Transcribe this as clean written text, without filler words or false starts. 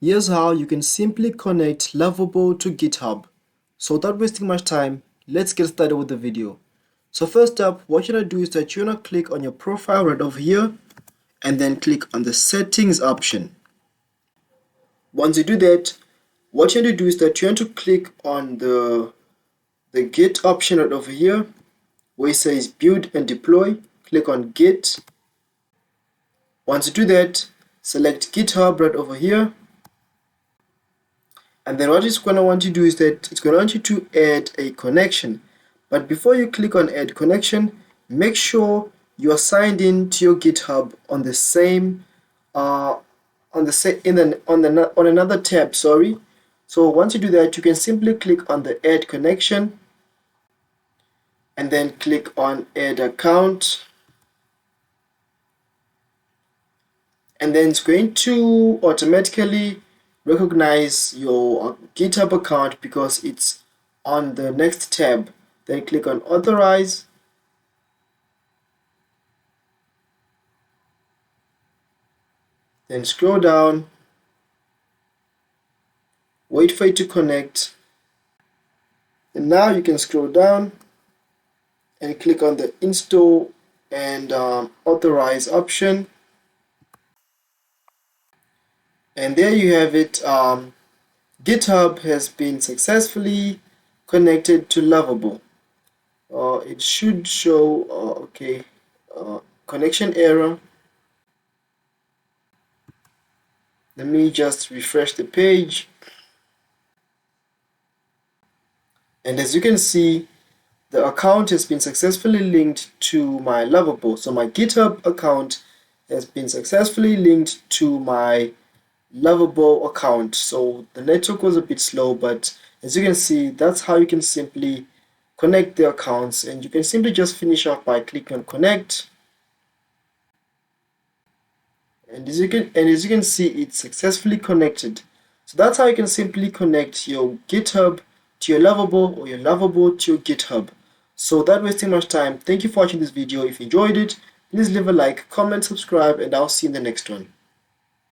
Here's how you can simply connect Loveable to GitHub. So without wasting much time, let's get started with the video. So first up, what you're gonna do is that you're gonna click on your profile right over here and then click on the settings option. Once you do that, what you're gonna do is that you're going to click on the Git option right over here where it says build and deploy. Click on Git. Once you do that, select GitHub right over here. And then what it's going to want you to do is that it's going to want you to add a connection. But before you click on add connection, make sure you are signed in to your GitHub on the same on another tab, sorry. So once you do that, you can simply click on the add connection and then click on add account. And then it's going to automatically recognize your GitHub account because it's on the next tab. Then click on authorize. Then scroll down, wait for it to connect. And now you can scroll down and click on the install and authorize option. And there you have it. GitHub has been successfully connected to Loveable. It should show connection error. Let me just refresh the page. And as you can see, the account has been successfully linked to my Loveable. So my GitHub account has been successfully linked to my Loveable account. So the network was a bit slow, but as you can see, that's how you can simply connect the accounts. And you can simply just finish off by clicking on connect. And as you can see, it's successfully connected. So that's how you can simply connect your GitHub to your Loveable or your Loveable to your GitHub. So without wasting much time, thank you for watching this video. If you enjoyed it, please leave a like, comment, subscribe, and I'll see you in the next one.